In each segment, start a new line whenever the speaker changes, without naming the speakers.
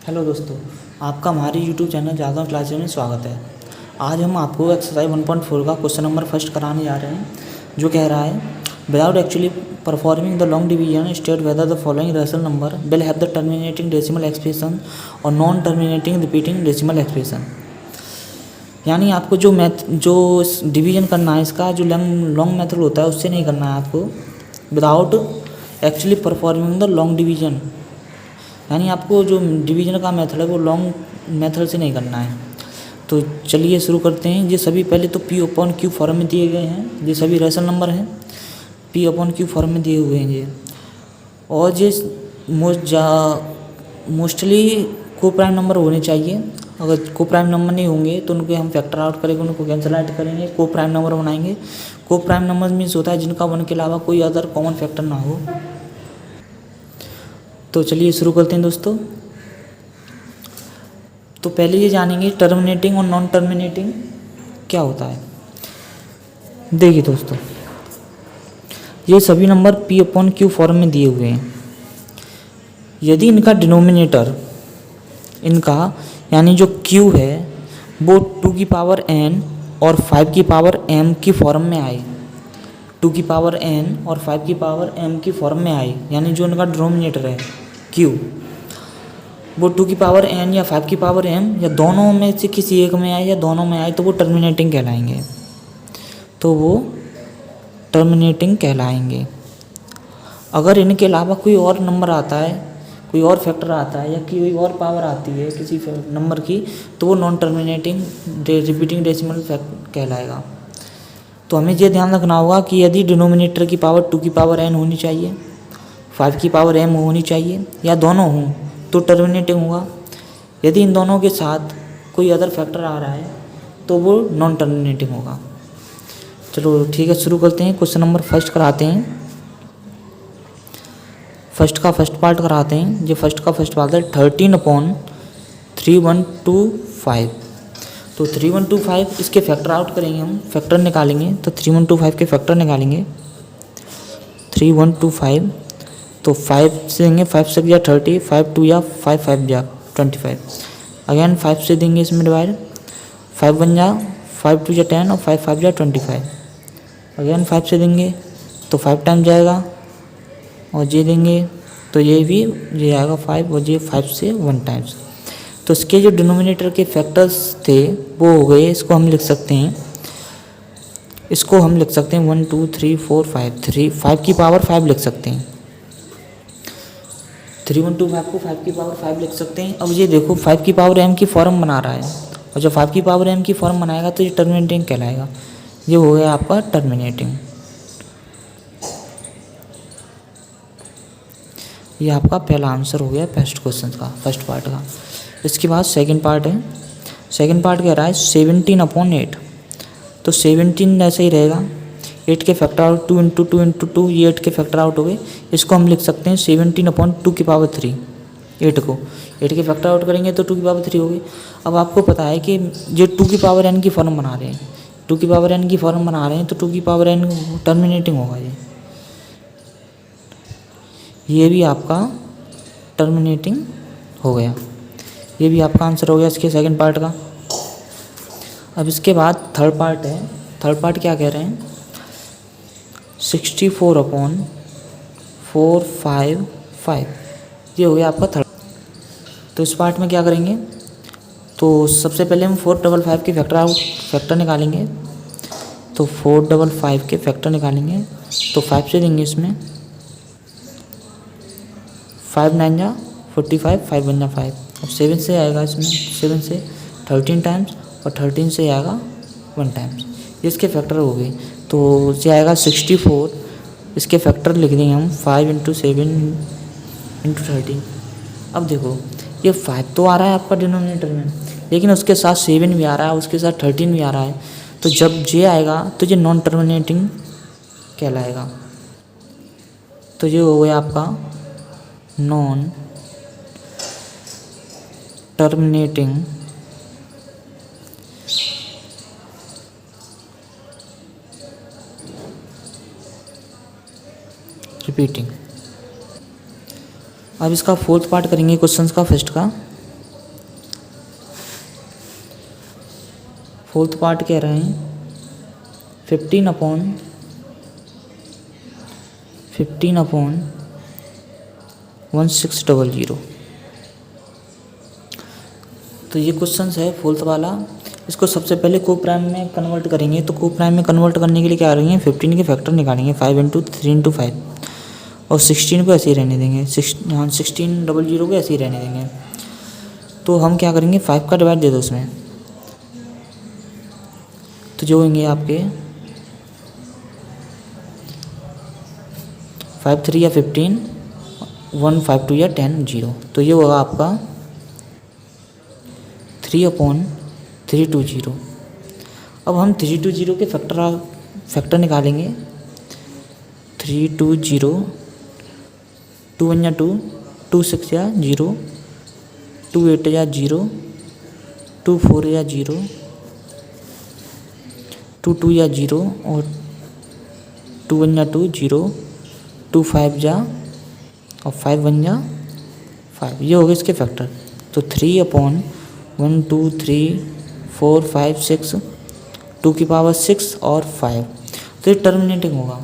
Hello दोस्तों, आपका हमारे यूट्यूब चैनल जागरण क्लासेस में स्वागत है। आज हम आपको एक्सरसाइज 1.4 का क्वेश्चन नंबर फर्स्ट कराने जा रहे हैं, जो कह रहा है without actually performing the long division state whether the following rational number will have the terminating decimal expression और non terminating repeating decimal expression. यानी आपको जो डिवीजन करना है, इसका जो लॉन्ग मेथड होता है उससे नहीं करना है आपको, without actually performing the long division. यानी आपको जो डिवीजन का मेथड है वो लॉन्ग मेथड से नहीं करना है। तो चलिए शुरू करते हैं। ये सभी पहले तो पी अपॉन क्यू फॉर्म में दिए गए हैं, ये सभी रेशनल नंबर हैं, पी अपॉन क्यू फॉर्म में दिए हुए हैं ये। और ये मोस्टली को प्राइम नंबर होने चाहिए। अगर को प्राइम नंबर नहीं होंगे तो उनको हम फैक्टर आउट करेंगे, उनको कैंसिल आउट करेंगे, को प्राइम नंबर बनाएंगे। को प्राइम नंबर मीन्स होता है जिनका वन के अलावा कोई अदर कॉमन फैक्टर ना हो। तो चलिए शुरू करते हैं दोस्तों। तो पहले ये जानेंगे टर्मिनेटिंग और नॉन टर्मिनेटिंग क्या होता है। देखिए दोस्तों, ये सभी number P upon Q form में दिए हुए हैं। यदि इनका डिनोमिनेटर, इनका यानी जो क्यू है वो 2 की पावर n और 5 की पावर m की फॉर्म में आए, 2 की पावर n और 5 की पावर m की फॉर्म में आए, यानी जो इनका डिनोमिनेटर है क्यू वो 2 की पावर n या 5 की पावर m या दोनों में से किसी एक में आए या दोनों में आए तो वो टर्मिनेटिंग कहलाएंगे। अगर इनके अलावा कोई और नंबर आता है, कोई और फैक्टर आता है या कोई और पावर आती है किसी नंबर की, तो वो नॉन टर्मिनेटिंग रिपीटिंग डेसिमल कहलाएगा। तो हमें ये ध्यान रखना होगा कि यदि डिनोमिनेटर की पावर 2 की पावर n होनी चाहिए, 5 की पावर m होनी चाहिए या दोनों हों तो टर्मिनेटिंग होगा। यदि इन दोनों के साथ कोई अदर फैक्टर आ रहा है तो वो नॉन टर्मिनेटिंग होगा। चलो ठीक है, शुरू करते हैं। क्वेश्चन नंबर फर्स्ट कराते हैं, फर्स्ट का फर्स्ट पार्ट कराते हैं। जो फर्स्ट का फर्स्ट पार्ट है 13/3125। तो 3125 इसके फैक्टर आउट करेंगे, हम फैक्टर निकालेंगे। तो 3125 के फैक्टर निकालेंगे 3125। तो 5 से देंगे, 5 से या 30, 5 2 या 5 5 जा 25। अगेन 5 से देंगे इसमें डिवाइड, 5 1 जा 5 2 या 10 और 5 5 जा 25। अगेन 5 से देंगे तो 5 टाइम जाएगा और ये देंगे तो ये आएगा 5 और ये 5 से 1 टाइम्स। तो इसके जो डिनोमिनेटर के फैक्टर्स थे वो हो गए। इसको हम लिख सकते हैं 1 2 3 4 5 5 की पावर 5 लिख सकते हैं। 3125 को 5 की पावर 5 लिख सकते हैं। अब ये देखो 5 की पावर m की फॉर्म बना रहा है, और जब 5 की पावर m की फॉर्म बनाएगा तो ये टर्मिनेटिंग कहलाएगा। ये हो गया आपका टर्मिनेटिंग। ये आपका पहला आंसर हो गया फर्स्ट क्वेश्चन का, फर्स्ट पार्ट का। इसके बाद सेकंड पार्ट है। सेकंड पार्ट कह रहा है 17/8। तो 17 ऐसे ही रहेगा, 8 के फैक्टर आउट 2 × 2 × 2, ये 8 के फैक्टर आउट हो गए। इसको हम लिख सकते हैं 17/2 की पावर 3। 8 के फैक्टर आउट करेंगे तो 2 की पावर 3 हो गई। अब आपको पता है कि जो 2 की पावर n की फॉर्म बना रहे हैं, 2 की पावर n की फॉर्म बना रहे हैं तो 2 की पावर n टर्मिनेटिंग होगा। ये भी आपका टर्मिनेटिंग हो गया। ये भी आपका आंसर हो गया इसके सेकंड पार्ट का। अब इसके बाद थर्ड पार्ट है। थर्ड पार्ट क्या कह रहे हैं 64/455। ये हो गया आपका थर्ड। तो इस पार्ट में क्या करेंगे, तो सबसे पहले हम 455 के फैक्टर निकालेंगे। तो 455 के फैक्टर निकालेंगे तो 5 से देंगे इसमें, 5 9 जा 45, 5 1 जा 5। अब 7 से आएगा इसमें, 7 से 13 टाइम्स और 13 से आएगा 1 टाइम्स। इसके फैक्टर हो गए तो ये आएगा 64। इसके फैक्टर लिख देंगे हम 5 × 7 × 13। अब देखो ये 5 तो आ रहा है आपका डिनोमिनेटर में, लेकिन उसके साथ 7 भी आ रहा है, उसके साथ 13 भी आ रहा है। तो जब ये आएगा तो ये नॉन टर्मिनेटिंग कहलाएगा। तो ये हो गया आपका नॉन टर्मिनेटिंग रिपीटिंग। अब इसका फोर्थ पार्ट करेंगे क्वेश्चंस का फर्स्ट का। फोर्थ पार्ट कह रहे हैं 15 अपॉन 1600। तो ये क्वेश्चन है फोर्थ वाला। इसको सबसे पहले को प्राइम में कन्वर्ट करेंगे। तो को प्राइम में कन्वर्ट करने के लिए क्या करेंगे, 15 के फैक्टर निकालेंगे, 5 × 3 × 5 और 16 को ऐसे ही रहने देंगे, 1600 को ऐसे ही रहने देंगे। तो हम क्या करेंगे, 5 का डिवाइड दे दो उसमें, तो जो होंगे आपके 5 3 या 15, 1 5 2 या 10 0। तो ये होगा आपका 3/320। अब हम 320 के फैक्टर निकालेंगे। 320, 2 1 या 2, 2 6 या 0, 2 8 या 0, 2 4 या 0, 2 2 या 0 और 2 1 या 2 0, 2 5 या और 5 1 या 5। ये हो गए इसके फैक्टर। तो 3/1 2 3 4 5 6, 2 की पावर 6 और 5। तो ये टर्मिनेटिंग होगा,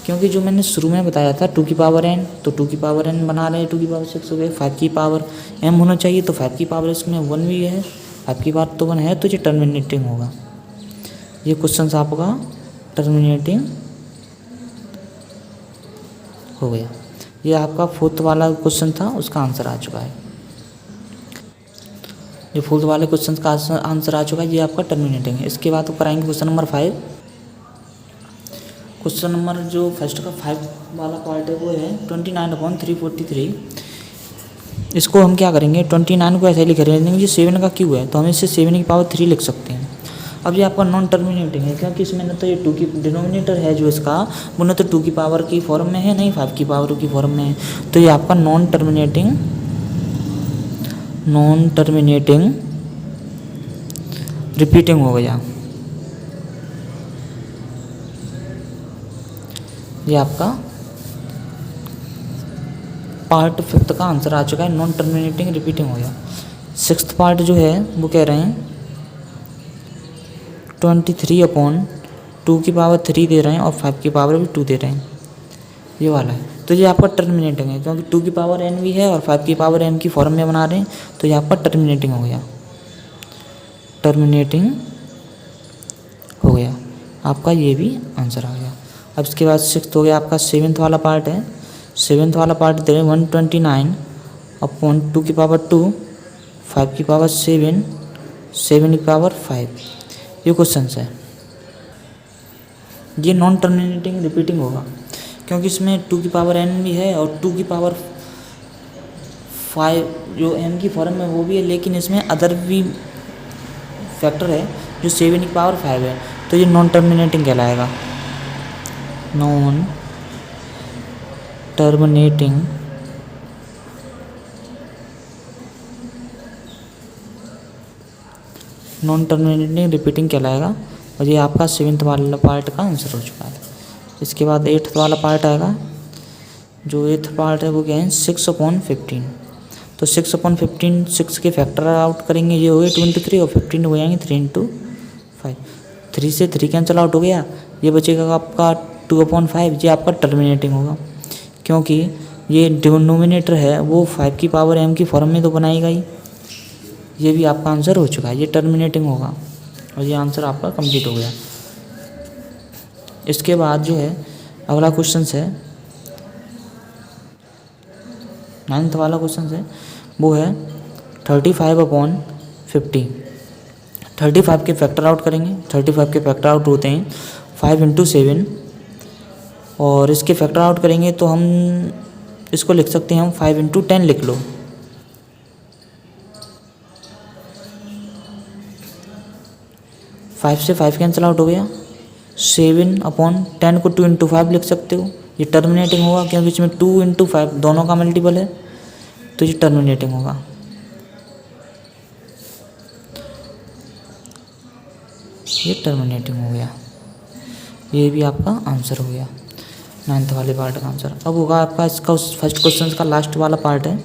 क्योंकि जो मैंने शुरू में बताया था 2 की पावर n, तो 2 की पावर n बना रहे हैं, 2 की पावर 6 हो गए, 5 की पावर m होना चाहिए, तो 5 की पावर इसमें 1 भी है, 5 की पावर तो 1 है, तो ये टर्मिनेटिंग होगा। ये क्वेश्चन आपका टर्मिनेटिंग हो गया। ये आपका फोर्थ वाला क्वेश्चन था, उसका आंसर आ चुका है। ये फोर्थ वाले क्वेश्चन का आंसर आ चुका है, ये आपका टर्मिनेटिंग है। इसके बाद कराएंगे क्वेश्चन नंबर 5। क्वेश्चन नंबर जो फर्स्ट का 5 वाला पार्ट है वो है 29/343। इसको हम क्या करेंगे, 29 को ऐसे लिख रहे हैं, ये 7 का क्यू है, तो हम इसे 7 की पावर 3 लिख सकते हैं। अब ये आपका नॉन टर्मिनेटिंग है, क्योंकि इसमें न तो ये 2 की डिनोमिनेटर है जो इसका, वो न तो 2 की पावर की फॉर्म में है, नहीं 5 की पावर की फॉर्म में है। तो ये आपका नॉन टर्मिनेटिंग रिपीटिंग हो गया। ये आपका पार्ट 5 का आंसर आ चुका है, नॉन टर्मिनेटिंग रिपीटिंग हो गया। 6th पार्ट जो है वो कह रहे हैं 23/2 की पावर 3 दे रहे हैं और 5 की पावर भी 2 दे रहे हैं, ये वाला है। तो ये आपका टर्मिनेटिंग है, क्योंकि 2 की पावर n भी है और 5 की पावर m की फॉर्म में बना रहे हैं, तो ये आपका टर्मिनेटिंग हो गया। टर्मिनेटिंग हो गया आपका, ये भी आंसर आ गया। अब इसके बाद 6th हो गया आपका 7th वाला पार्ट है। 7th वाला पार्ट दे रहे हैं 129/2 की पावर 2, 5 की पावर 7, 7 की पावर 5। ये क्वेश्चन है, ये नॉन टर्मिनेटिंग रिपीटिंग होगा, क्योंकि इसमें 2 की पावर n भी है और 2 की पावर 5 जो m की फॉर्म में वो भी है, लेकिन इसमें अदर भी फैक्टर है जो 7 की पावर 5 है, तो ये नॉन टर्मिनेटिंग कहलाएगा। नॉन टर्मिनेटिंग रिपीटिंग कहलाएगा, और ये आपका 7th वाला पार्ट का आंसर हो चुका है। इसके बाद 8th वाला पार्ट आएगा। जो 8th पार्ट है वो क्या है 6/15। तो 6/15 6 के फैक्टर आउट करेंगे, ये हो गए 23 और 15 हो जाएंगे 3 × 5। 3 से 3 कैंसिल आउट हो गया, ये बचेगा आपका 2/5। ये आपका टर्मिनेटिंग होगा, क्योंकि ये डिनोमिनेटर है वो 5 की पावर m की फॉर्म में तो बनाएगा ही। ये भी आपका आंसर हो चुका है, ये टर्मिनेटिंग होगा, और ये आंसर आपका कंप्लीट हो गया। इसके बाद जो है अगला क्वेश्चन है 9th वाला क्वेश्चन है, वो है 35/50। 35 के फैक्टर आउट करेंगे। 35 के फैक्टर आउट होते हैं 5 × 7, और इसके फैक्टर आउट करेंगे तो हम इसको लिख सकते हैं, हम 5 × 10 लिख लो। 5 से 5 कैंसिल आउट हो गया। 7/10 को 2 × 5 लिख सकते हो, ये टर्मिनेटिंग होगा, क्योंकि इसमें 2 × 5 दोनों का मल्टीपल है, तो ये टर्मिनेटिंग होगा। ये टर्मिनेटिंग हो गया, ये भी आपका आंसर हो गया 9th वाले पार्ट का आंसर। अब होगा आपका इसका फर्स्ट क्वेश्चन का लास्ट वाला पार्ट है,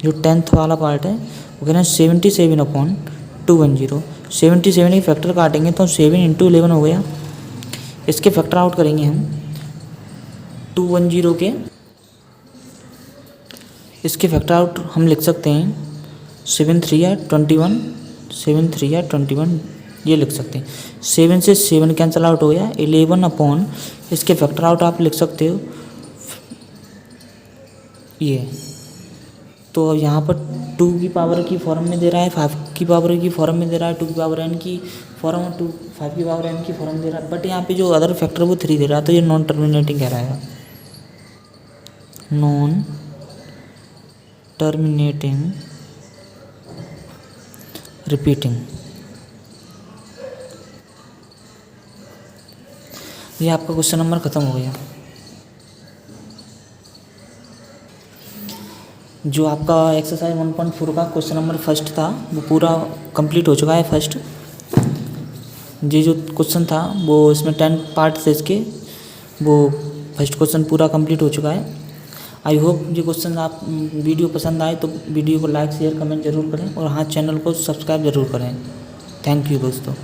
जो 10th वाला पार्ट है, वो कहना है 77/210। 77 के फैक्टर काटेंगे तो 7 × 11 हो गया। इसके फैक्टर आउट करेंगे हम 210 के। इसके फैक्टर आउट हम लिख सकते हैं 7 3 या 21, 7 3 या 21 ये लिख सकते हैं। 7 से 7 कैंसिल आउट हो गया 11 अपॉन इसके फैक्टर आउट आप लिख सकते हो ये। तो यहाँ पर 2 की पावर की फॉर्म में दे रहा है, 5 की पावर की फॉर्म में दे रहा है, 2 की पावर n की फॉर्म और 5 की पावर n की फॉर्म दे रहा है। बट यहाँ पे जो अदर फैक्टर वो 3 दे रहा है, तो ये नॉन टर्मिनेटिंग कह रहा है, नॉन टर्मिनेटिंग रिपीटिंग। ये आपका क्वेश्चन नंबर ख़त्म हो गया। जो आपका एक्सरसाइज 1.4 का क्वेश्चन नंबर फर्स्ट था वो पूरा कंप्लीट हो चुका है। फर्स्ट ये जो क्वेश्चन था वो इसमें 10 पार्ट थे इसके, वो फर्स्ट क्वेश्चन पूरा कंप्लीट हो चुका है। आई होप ये क्वेश्चन आप वीडियो पसंद आए तो वीडियो को लाइक शेयर कमेंट जरूर करें और हाँ चैनल को सब्सक्राइब जरूर करें। थैंक यू दोस्तों।